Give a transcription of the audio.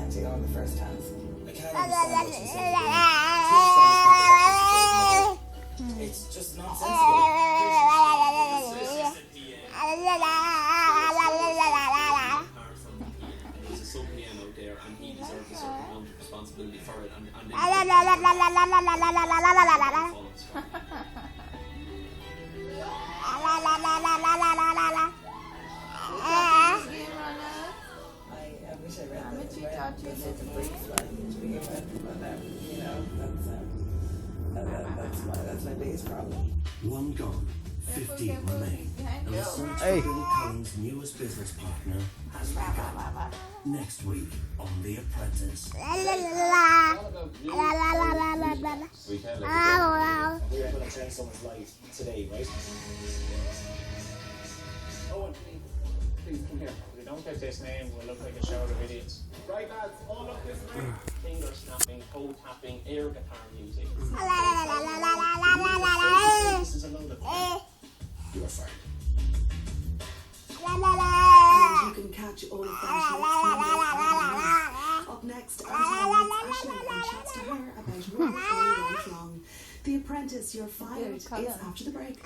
can't take on the first task. I can't understand what she's saying. It's just nonsensical. He's a sub PM out there and he deserves a certain amount of responsibility for it and I wish I read that. You know, that's my biggest problem. One gone, 15 remain. And the search for Bill Cullen's newest business partner has begun. Next week on The Apprentice. we can't let it go. We're going to change someone's life today, right? Owen, please come here. If we don't get this name, we'll look like a shower of idiots. Right, lads, all up this way. Finger snapping, toe tapping, air guitar music. This is a load of You are fired. And you can catch all of that up next. Ashley and chats to her about Ronav all night long. The Apprentice, You're Fired is after the break.